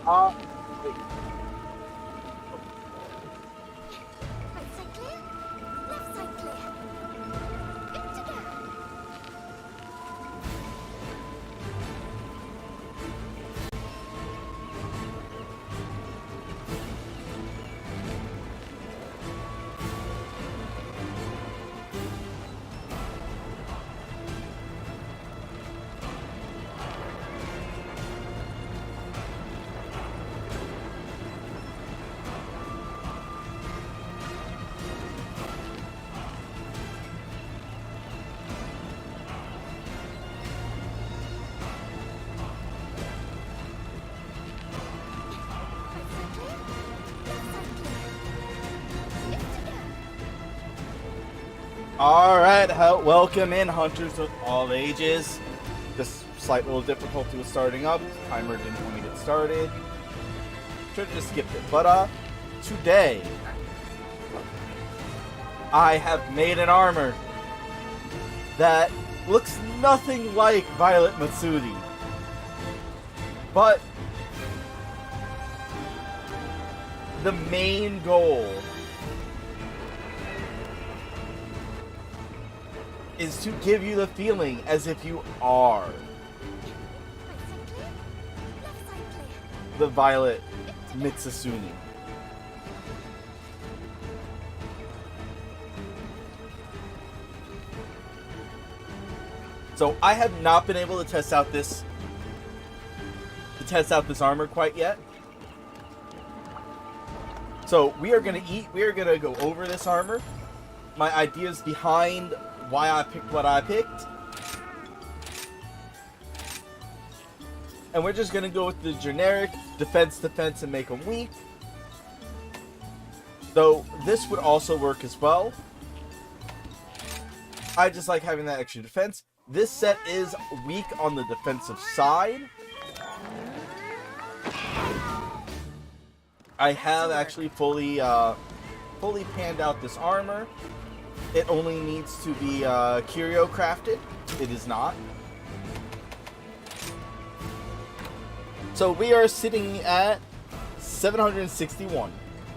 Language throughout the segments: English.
Wait. Right side clear. Left side clear. Good to go. Alright, welcome in, hunters of all ages. This slight little difficulty was starting up. The timer didn't want to get started. Should have just skipped it. But, today, I have made an armor that looks nothing like Violet Mizutsune. But, the main goal is to give you the feeling as if you are the Violet Mizutsune. So I have not been able to test out this armor quite yet. So we are gonna go over this armor, my ideas behind why I picked what I picked, and we're just gonna go with the generic defense, and make them weak. Though this would also work as well. I just like having that extra defense. This set is weak on the defensive side. I have actually fully panned out this armor. It only needs to be curio crafted. It is not. So we are sitting at 761,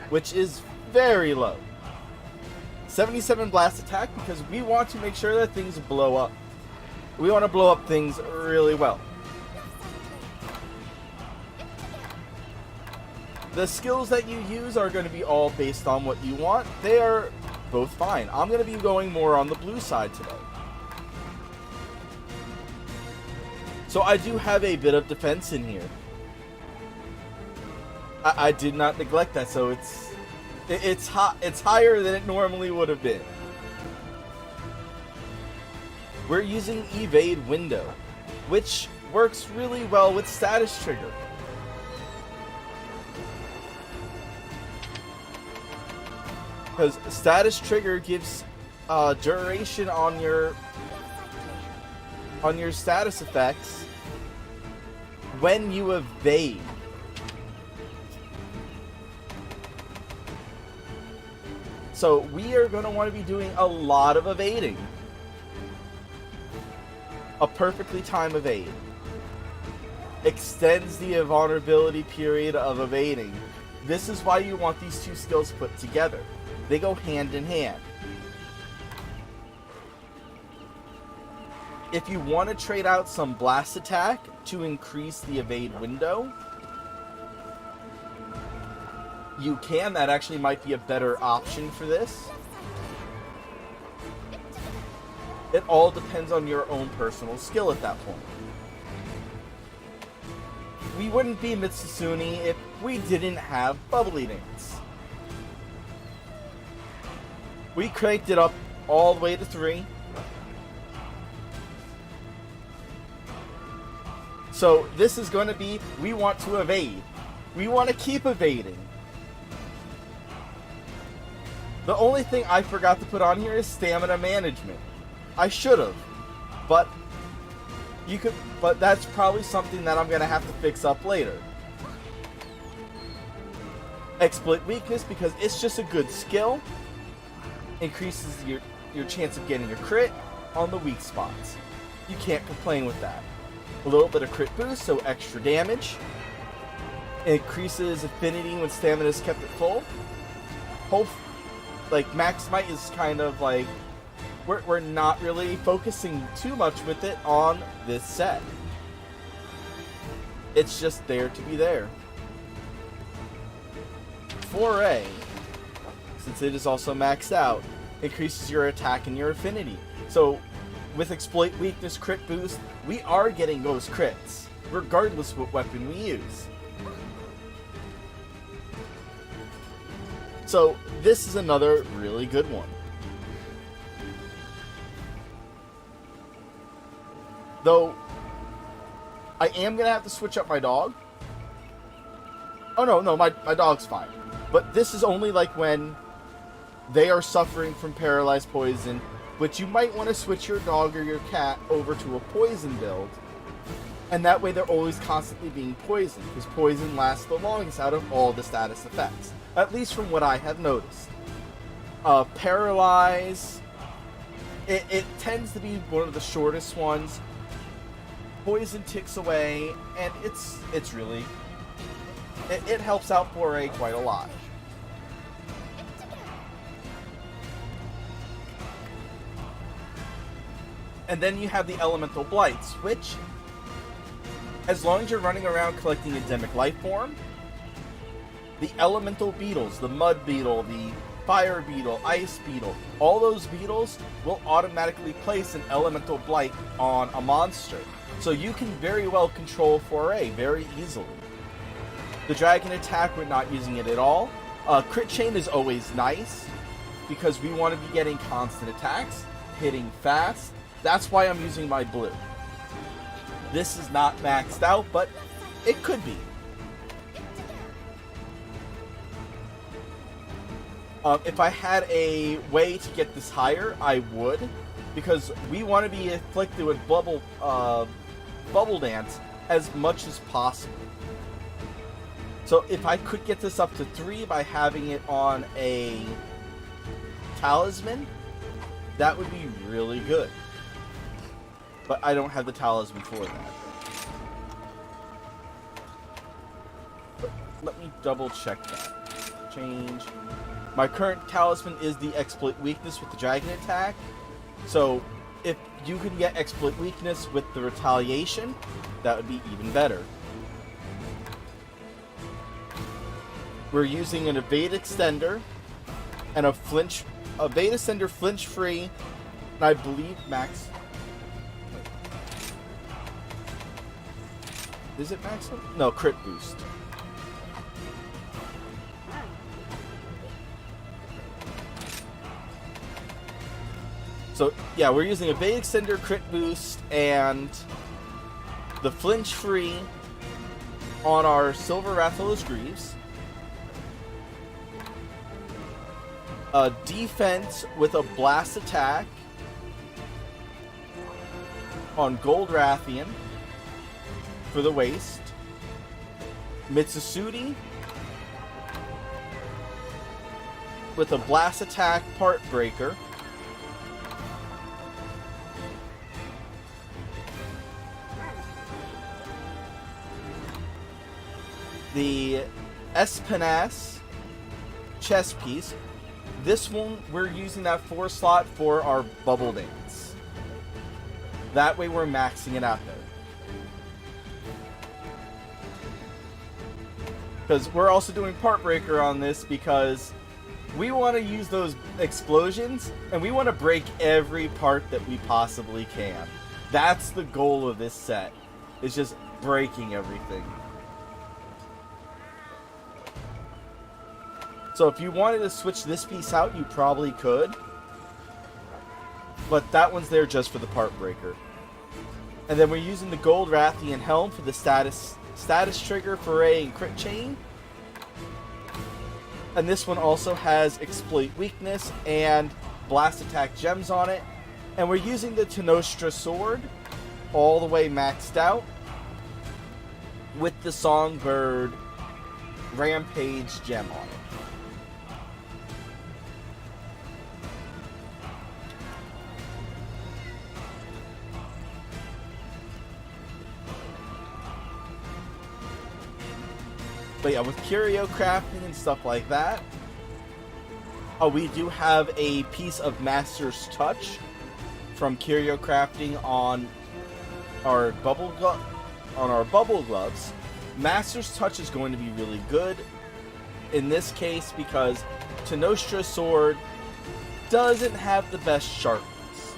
which is very low. 77 blast attack because we want to make sure that things blow up. We want to blow up things really well. The skills that you use are going to be all based on what you want. They are both fine. I'm going to be going more on the blue side today. So I do have a bit of defense in here. I did not neglect that, so it's higher than it normally would have been. We're using evade window, which works really well with status trigger. Because status trigger gives duration on your status effects when you evade. So we are going to want to be doing a lot of evading. A perfectly timed evade extends the vulnerability period of evading. This is why you want these two skills put together. They go hand in hand. If you want to trade out some blast attack to increase the evade window, you can. That actually might be a better option for this. It all depends on your own personal skill at that point. We wouldn't be Mizutsune if we didn't have bubbledance. We cranked it up all the way to 3. So this is going to be, we want to evade. We want to keep evading. The only thing I forgot to put on here is stamina management. I should have, but that's probably something that I'm going to have to fix up later. Exploit weakness, because it's just a good skill. Increases your chance of getting your crit on the weak spots. You can't complain with that. A little bit of crit boost, so extra damage. It increases affinity when stamina is kept at full. Like Max Might is kind of like we're not really focusing too much with it on this set. It's just there to be there. Foray, since it is also maxed out, increases your attack and your affinity. So with Exploit Weakness Crit Boost, we are getting those crits, regardless of what weapon we use. So this is another really good one. Though, I am going to have to switch up my dog. Oh no, my dog's fine. But this is only like when they are suffering from paralyzed poison, which you might want to switch your dog or your cat over to a poison build. And that way they're always constantly being poisoned, because poison lasts the longest out of all the status effects. At least from what I have noticed. Paralyze, it tends to be one of the shortest ones. Poison ticks away, and it's really, it helps out Foray quite a lot. And then you have the Elemental Blights, which, as long as you're running around collecting endemic life form, the Elemental Beetles, the Mud Beetle, the Fire Beetle, Ice Beetle, all those beetles will automatically place an Elemental Blight on a monster. So you can very well control Foray very easily. The Dragon attack, we're not using it at all. Crit Chain is always nice, because we want to be getting constant attacks, hitting fast. That's why I'm using my blue. This is not maxed out, but it could be. If I had a way to get this higher, I would, because we want to be afflicted with bubbledance as much as possible. So if I could get this up to 3 by having it on a talisman, that would be really good. But I don't have the talisman for that. But let me double check that. Change. My current talisman is the Exploit Weakness with the Dragon attack. So if you can get Exploit Weakness with the Retaliation, that would be even better. We're using an Evade Extender and a Evade Extender flinch free, and I believe max. Is it maximum? No, crit boost. So, yeah, we're using Evade Extender, crit boost, and the flinch free on our Silver Rathalos Greaves. Defense with a blast attack on Gold Rathian for the waist. Mizutsune with a blast attack part breaker. The Espinas chess piece. This one, we're using that 4 slot for our bubbledance. That way we're maxing it out there. Because we're also doing part breaker on this because we want to use those explosions and we want to break every part that we possibly can. That's the goal of this set, is just breaking everything. So if you wanted to switch this piece out, you probably could. But that one's there just for the part breaker. And then we're using the Gold Rathian Helm for the status trigger, foray, and crit chain. And this one also has Exploit Weakness and Blast Attack gems on it. And we're using the Tenostra Sword all the way maxed out with the Songbird Rampage gem on it. But yeah, with curio crafting and stuff like that, we do have a piece of Master's Touch from curio crafting on our bubble gloves. Master's Touch is going to be really good in this case because Tenostra's sword doesn't have the best sharpness.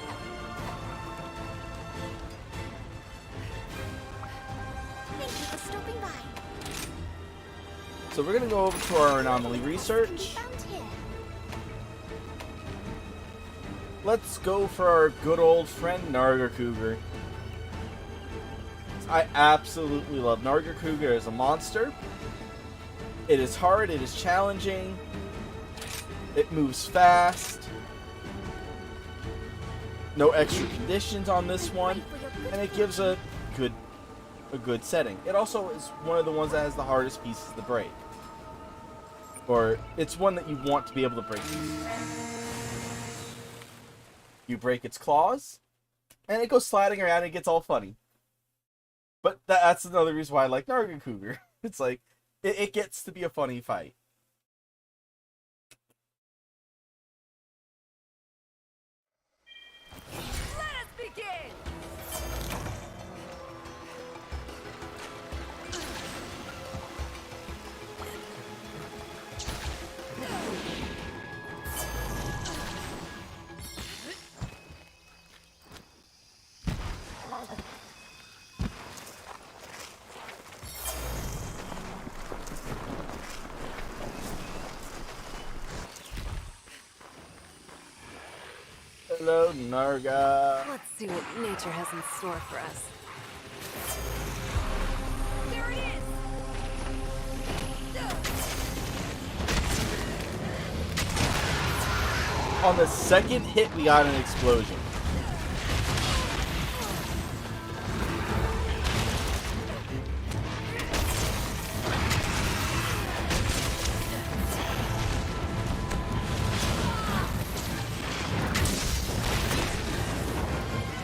Thank you for stopping by. So we're going to go over to our anomaly Can be research. found here. Let's go for our good old friend Nargacuga. I absolutely love Nargacuga as a monster. It is hard, it is challenging, it moves fast, no extra conditions on this one, and it gives a good setting. It also is one of the ones that has the hardest pieces to break. Or, it's one that you want to be able to break. You break its claws, and it goes sliding around and it gets all funny. But that's another reason why I like Nargacuga. It's like, it gets to be a funny fight. Let us begin! Hello, Narga. Let's see what nature has in store for us. There it is! On the second hit, we got an explosion.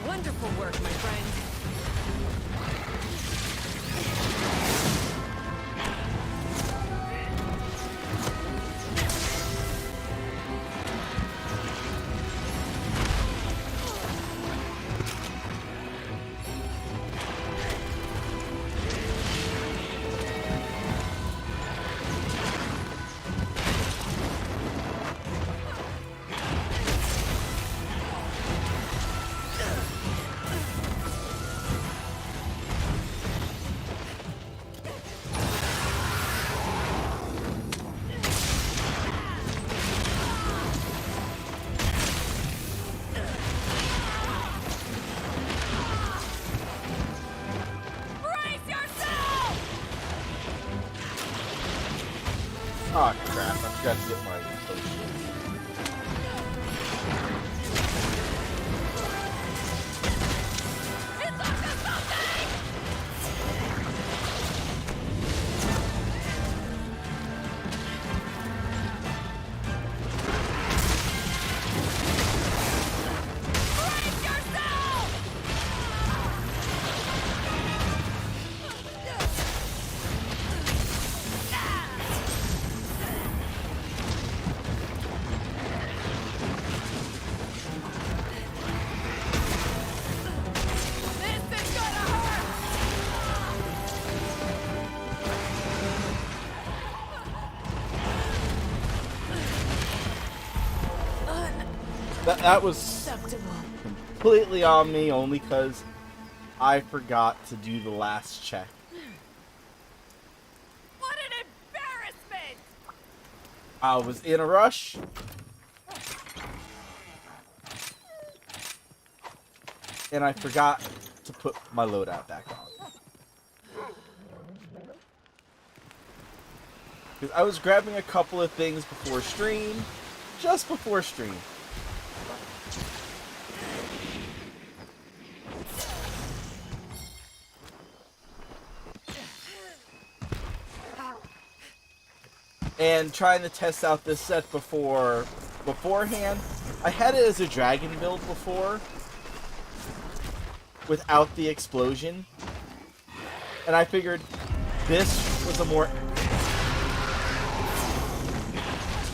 Wonderful work, my friend. Oh crap, I forgot to get my potion. That was completely on me, only because I forgot to do the last check. What an embarrassment! I was in a rush. And I forgot to put my loadout back on. Because I was grabbing a couple of things before stream. Just before stream. And trying to test out this set beforehand. I had it as a dragon build before. Without the explosion. And I figured this was a more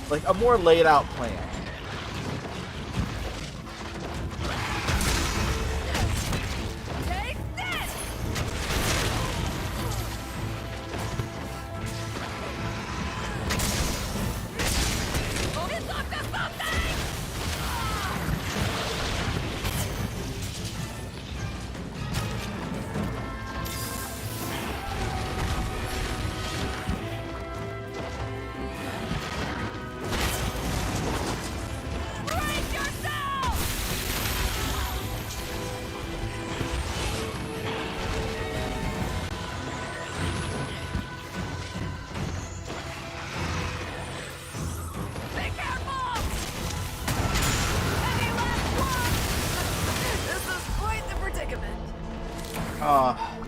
like a more laid out plan. Take this! Oh, it's up to something! Brace yourself! Be careful! Any last one? This is quite the predicament.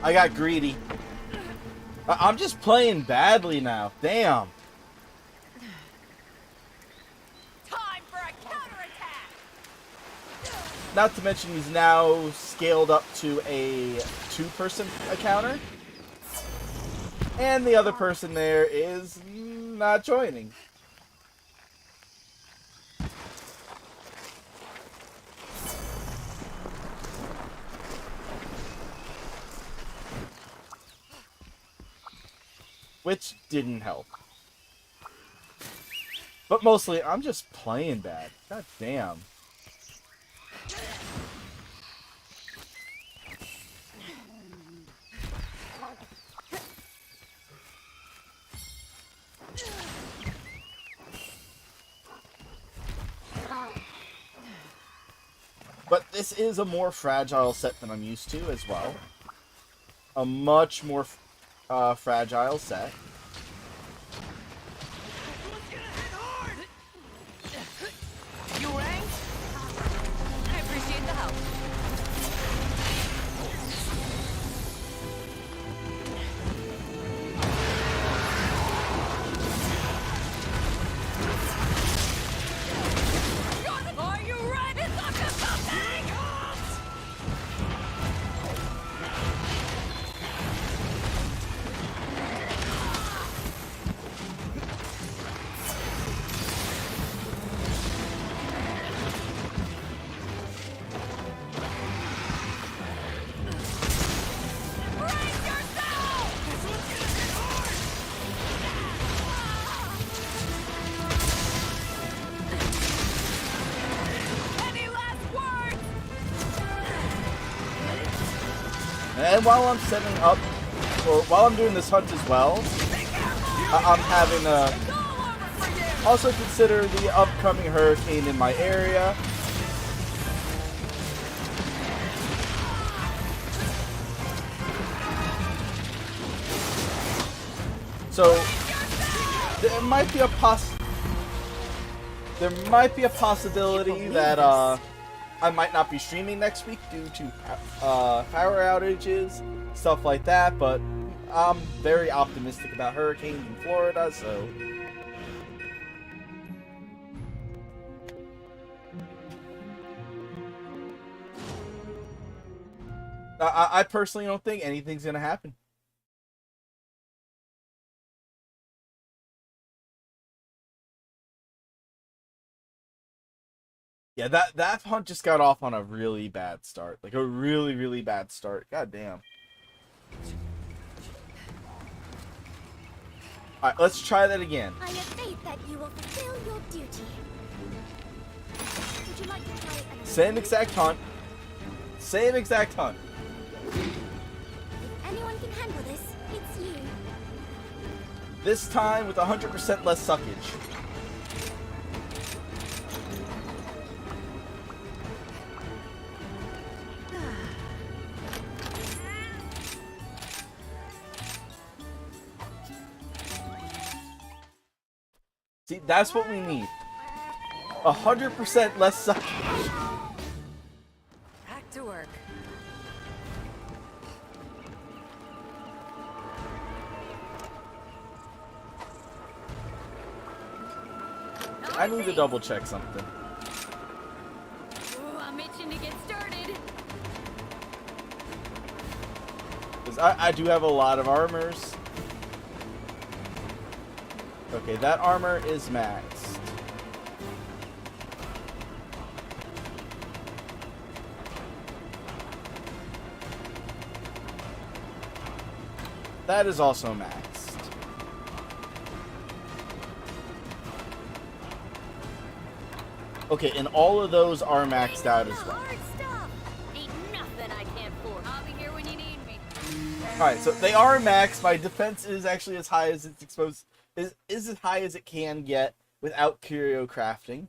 I got greedy. I'm just playing badly now. Damn. Time for a counterattack! Not to mention he's now scaled up to a 2-person encounter. And the other person there is not joining. Which didn't help. But mostly, I'm just playing bad. God damn. But this is a more fragile set than I'm used to as well. A much more fragile set. You rang? I appreciate the help. Are you ready? It's up to something! Brace yourself! Any last words? And while I'm setting up, or while I'm doing this hunt as well, I'm having a It's all over for you! also consider the upcoming hurricane in my area. So there might be a possibility that I might not be streaming next week due to power outages, stuff like that, but I'm very optimistic about hurricanes in Florida, so I personally don't think anything's gonna happen. Yeah, that hunt just got off on a really bad start. Like a really, really bad start. God damn. Alright, let's try that again. I have faith that you will fulfill your duty. Would you like to try another? Same exact hunt. Same exact hunt. If anyone can handle this, it's you. This time with 100% less suckage. See, that's what we need. 100% less suckage. Back to work. I need to double check something. Ooh, I'm itching to get started. Because I do have a lot of armors. Okay, that armor is maxed. That is also maxed. Okay, and all of those are maxed out as well. Hard stuff. Ain't nothing I can't force. I'll be here when you need me. Alright, so they are maxed. My defense is actually as high as it's exposed. Is as high as it can get without curio crafting.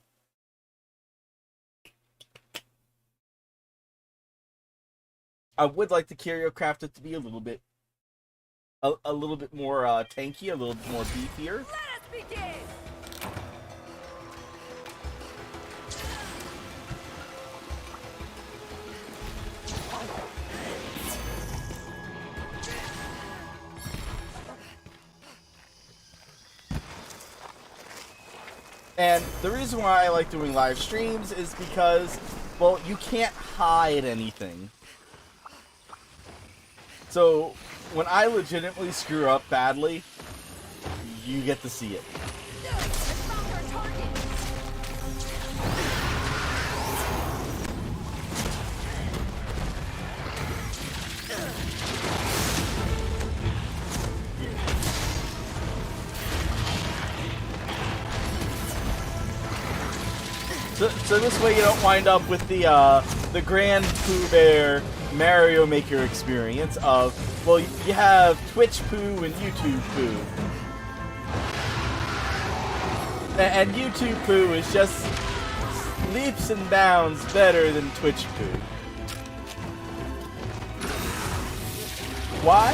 I would like the curio craft it to be a little bit more tanky, a little bit more beefier. Let us begin. And the reason why I like doing live streams is because, well, you can't hide anything. So, when I legitimately screw up badly, you get to see it. Found our target. So this way you don't wind up with the Grand Pooh Bear Mario Maker experience of, well, you have Twitch Pooh and YouTube Pooh. And YouTube Pooh is just leaps and bounds better than Twitch Pooh. Why?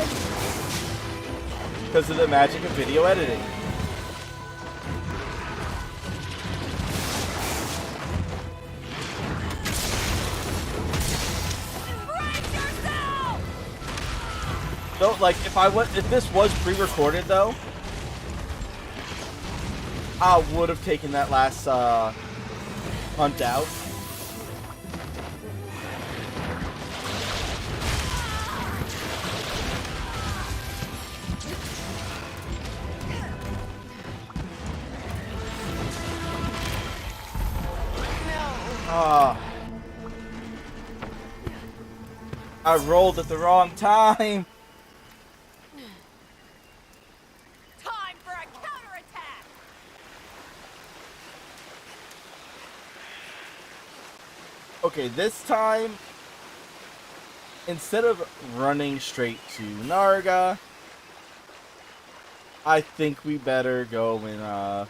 Because of the magic of video editing. So, like, if this was pre-recorded, though, I would have taken that last hunt out. I rolled at the wrong time. Time for a counterattack. Okay, this time, instead of running straight to Narga, I think we better go and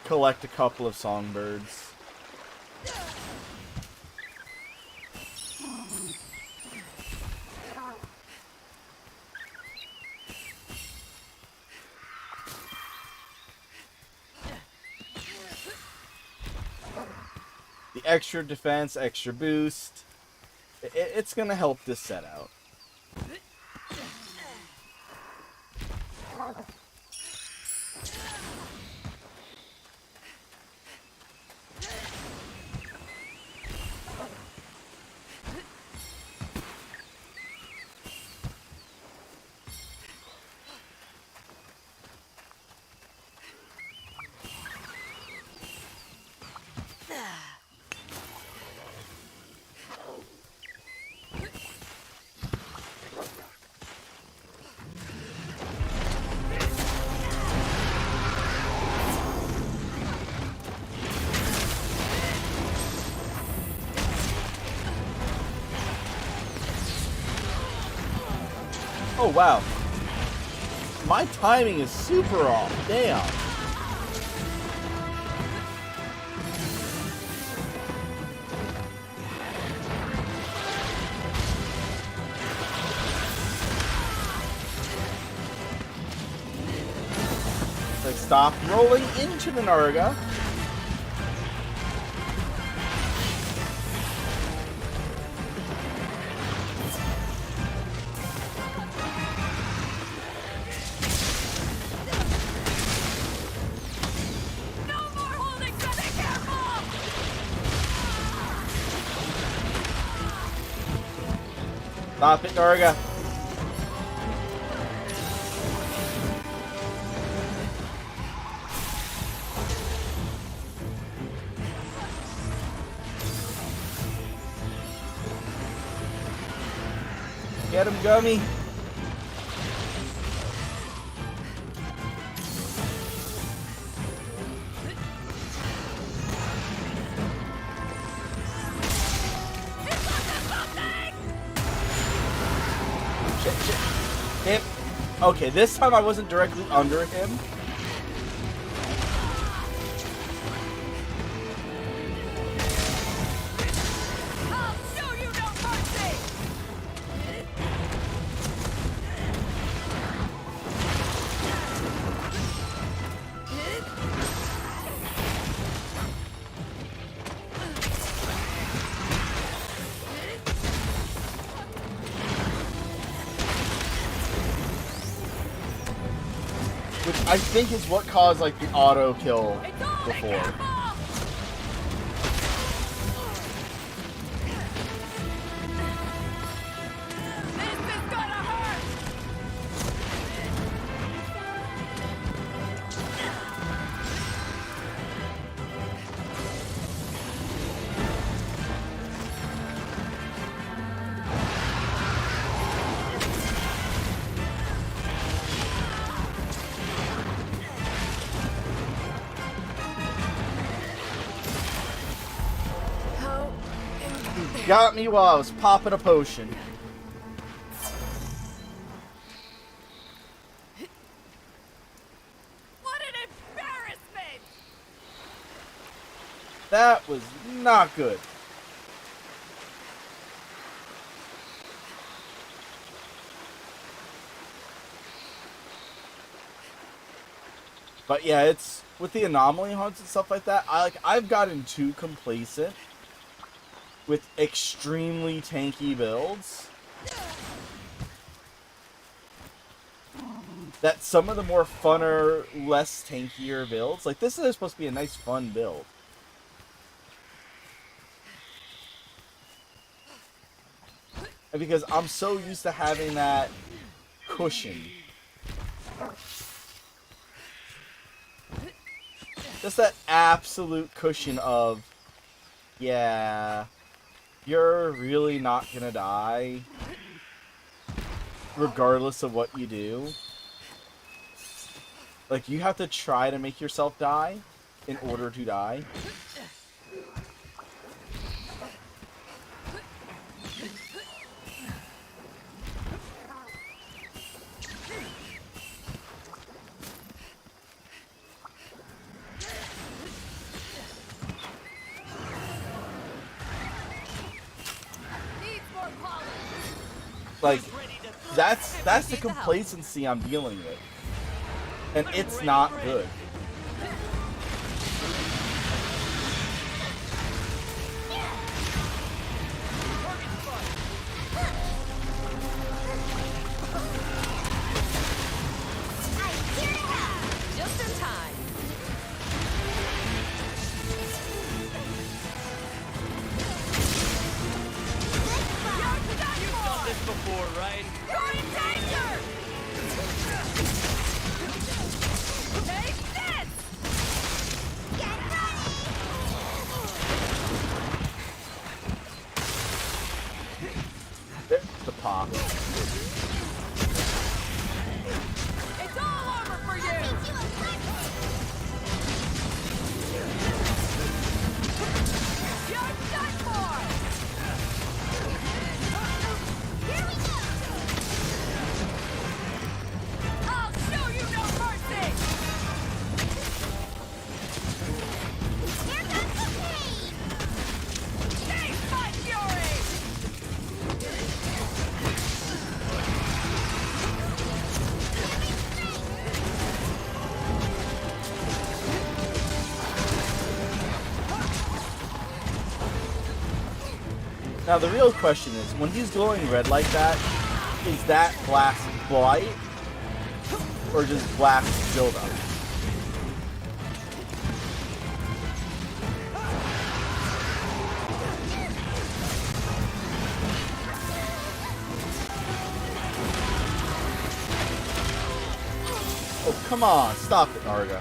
collect a couple of songbirds. The extra defense, extra boost, it's gonna help this set out. Oh wow. My timing is super off. Damn. Like, stop rolling into the Narga. Stop it, Narga. Get him, Gummy. Shit, shit. Hit. Okay, this time I wasn't directly under him. I'll show you no mercy! Which I think is what caused like the auto kill It's all before. careful! This is gonna hurt! How Got me while I was popping a potion. what an embarrassment! That was not good. But yeah, it's with the anomaly hunts and stuff like that. I've gotten too complacent with extremely tanky builds that some of the more funner, less tankier builds, like this is supposed to be a nice fun build. And because I'm so used to having that cushion. Just that absolute cushion of, yeah, you're really not gonna die, regardless of what you do. Like, you have to try to make yourself die in order to die. Needs more polish! Like, that's the complacency I'm dealing with. And it's not good. Just in time. You've done this before, right? You're in danger! Take this! There's the pop. It's all over for you! You're done for! I'll show you no mercy! Taste my fury! Now the real question is, when he's glowing red like that, is that blast blight or just blast buildup? Oh, come on, stop it, Narga.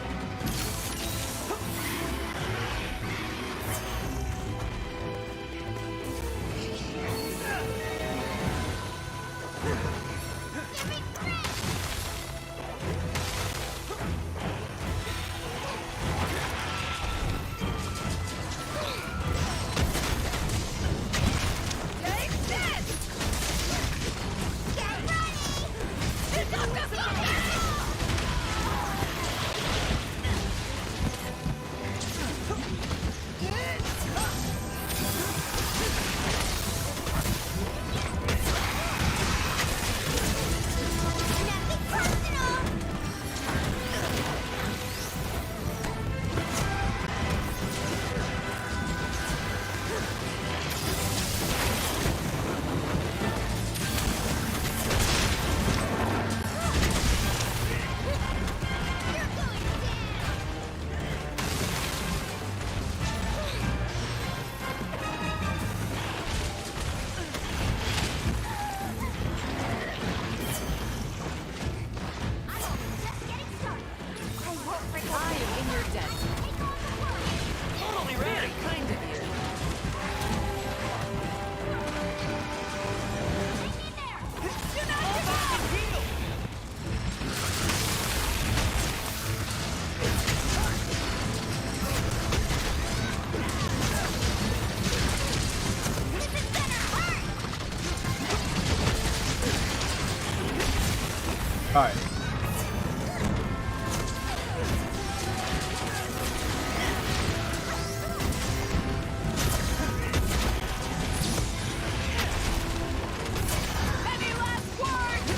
Alright. Any last words?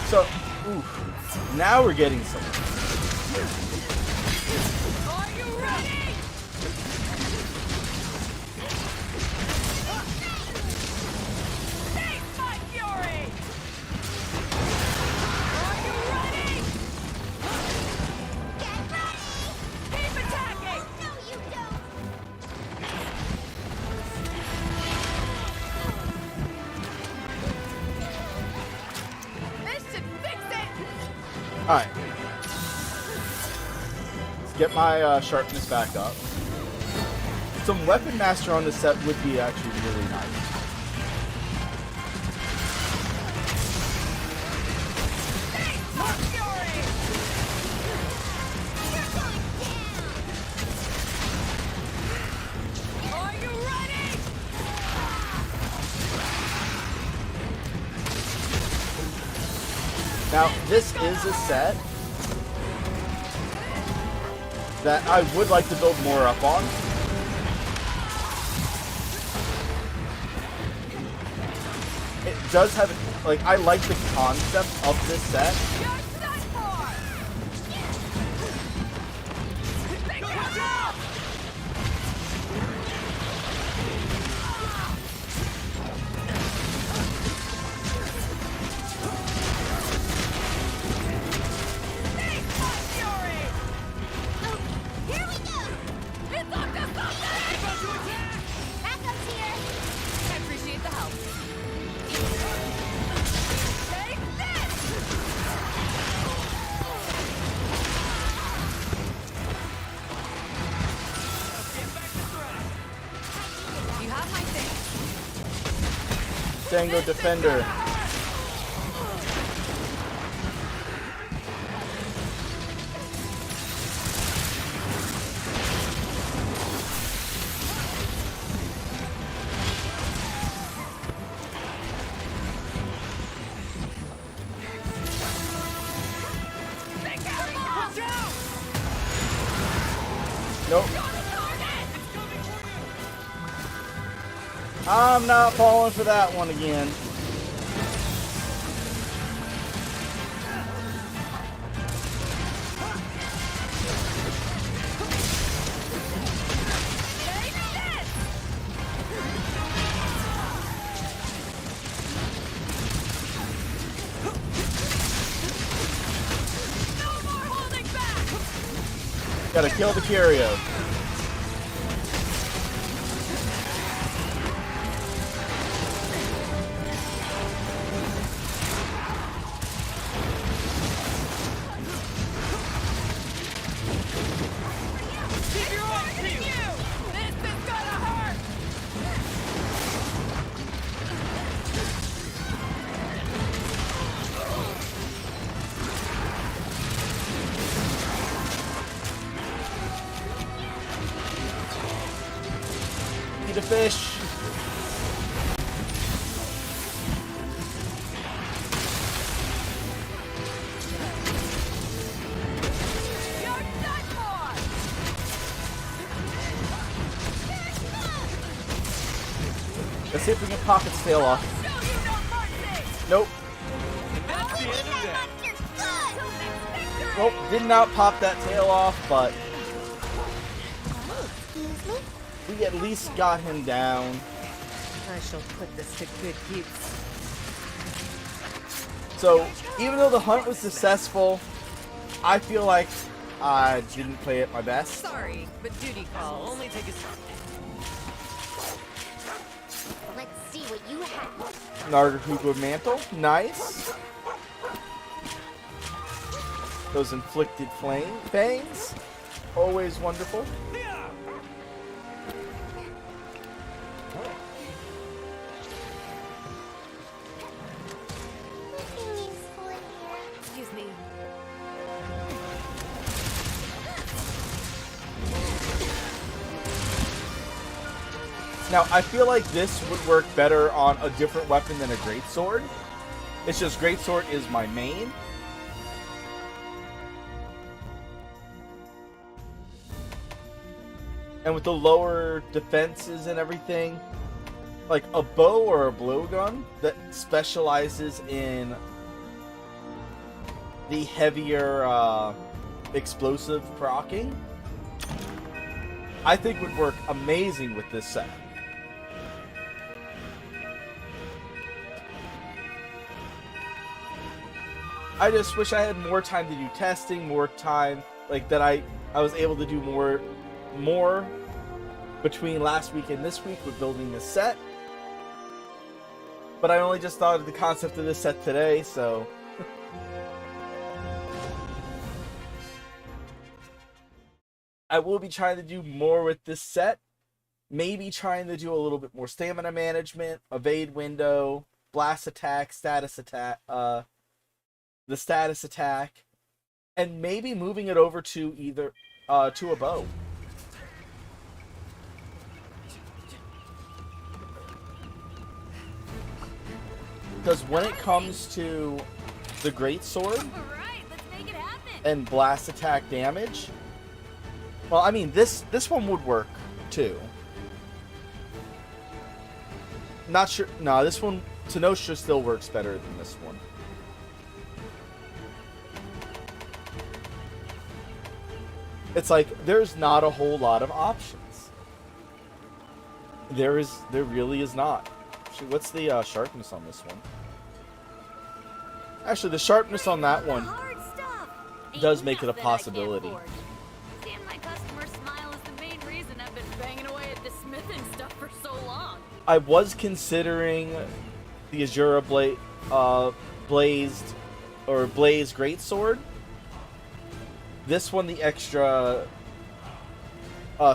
So, oof. Now we're getting somewhere. Are you ready? Face my fury! Are you ready? Get ready! Keep attacking! No, you don't! This should fix it! Alright. Let's get my sharpness back up. Some weapon master on this set would be actually really nice. Face my fury! Are you ready? Now, this is a set that I would like to build more up on. It does have, like, I like the concept of this set. You're done for! Think it up! Face my fury! Here we go! It's up to something! Backup's here! I appreciate the help. Take this! You have my thing. Tango Defender. Think out! Watch out! Nope. I'm not falling for that one again. Take this! No more holding back! Gotta kill the Curio. Keep your arms peeled! This is gonna hurt! Eat a fish. You're done for! Let's see if we can pop its tail off. Show you no mercy! Nope. That's the end of that. Monster's good! Till next victory! Nope. Did not pop that tail off, but Excuse me? we at least got him down. I shall put this to good use. So, even though the hunt was successful, I feel like I didn't play it my best. Sorry, but duty I'll calls. only take a Let's see what you have. Nargacuga Mantle, nice. Those inflicted fangs, always wonderful. Nothing useful in here. Excuse me. Now, I feel like this would work better on a different weapon than a greatsword. It's just greatsword is my main. And with the lower defenses and everything, like a bow or a blowgun that specializes in the heavier explosive proccing, I think would work amazing with this set. I just wish I had more time to do testing, more time, like that I was able to do more between last week and this week with building this set. But I only just thought of the concept of this set today, so I will be trying to do more with this set. Maybe trying to do a little bit more stamina management, evade window, blast attack, status attack, the status attack, and maybe moving it over to either to a bow. Because when it comes to the greatsword Alright, let's make it happen. and blast attack damage, well, I mean this one would work too. Not sure. No, this one, Tenostra still works better than this one. It's like there's not a whole lot of options. There really is not. Actually, what's the sharpness on this one? Actually, the sharpness on that one Hard stuff. does Ain't make it a nothing I can't possibility. forge. Seeing my customer smile is the main reason I've been banging away at this smithing stuff for so long. I was considering the Azura Blaze Greatsword. This one, the extra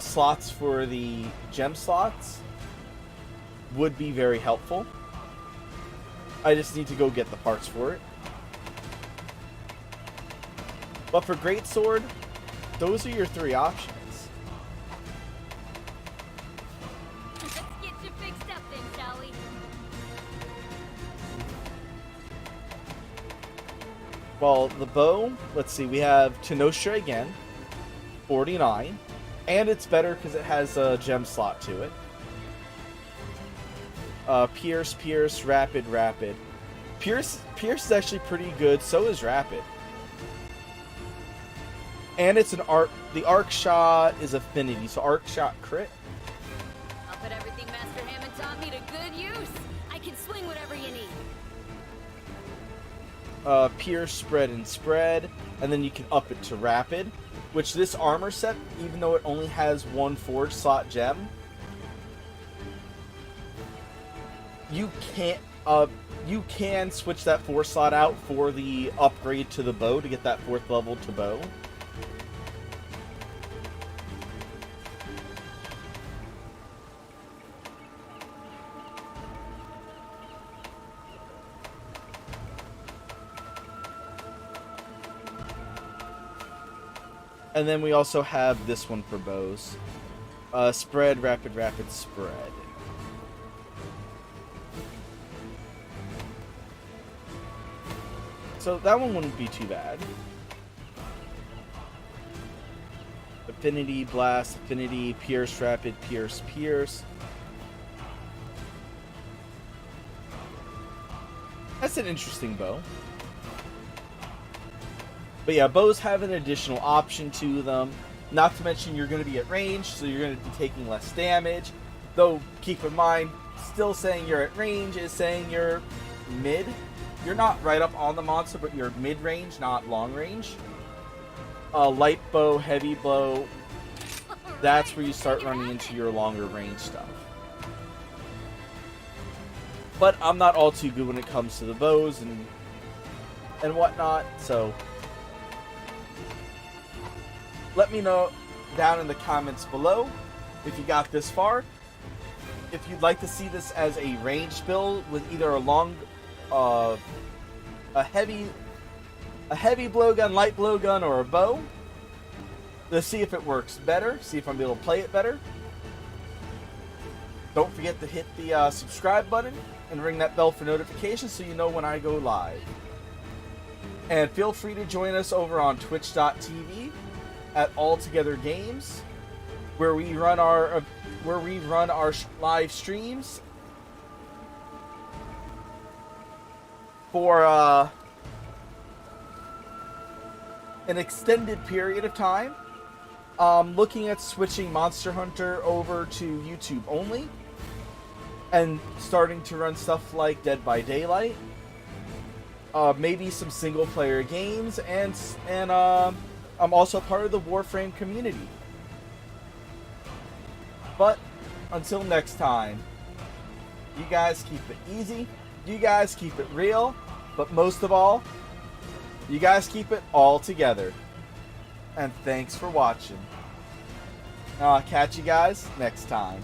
slots for the gem slots would be very helpful. I just need to go get the parts for it. But for Greatsword, those are your three options. Let's get you fixed up then, shall we? Well, the bow, let's see, we have Tenostra again, 49, and it's better because it has a gem slot to it. Pierce, Rapid. Pierce is actually pretty good, so is Rapid. And it's an arc, the arc shot is affinity, so arc shot crit. I'll put everything Master Hammond taught me to good use. I can swing whatever you need. Pierce, spread, and then you can up it to Rapid, which this armor set, even though it only has one forge slot gem, you can switch that 4 slot out for the upgrade to the bow to get that 4th level to bow. And then we also have this one for bows. Spread, rapid, spread. So that one wouldn't be too bad. Affinity, blast, affinity, pierce, rapid, pierce. That's an interesting bow. But yeah, bows have an additional option to them. Not to mention you're going to be at range, so you're going to be taking less damage. Though, keep in mind, still saying you're at range is saying you're mid. You're not right up on the monster, but you're mid-range, not long-range. Light bow, heavy bow, that's where you start running into your longer range stuff. But I'm not all too good when it comes to the bows and whatnot, so let me know down in the comments below if you got this far. If you'd like to see this as a ranged build with either a heavy blowgun, light blowgun, or a bow, to see if it works better, see if I'm able to play it better. Don't forget to hit the subscribe button and ring that bell for notifications so you know when I go live. And feel free to join us over on twitch.tv at Altogether Games, where we run our live streams for an extended period of time. Looking at switching Monster Hunter over to YouTube only, and starting to run stuff like Dead by Daylight, maybe some single player games, and I'm also part of the Warframe community. But until next time, you guys keep it easy, you guys keep it real, but most of all, you guys keep it all together. And thanks for watching. I'll catch you guys next time.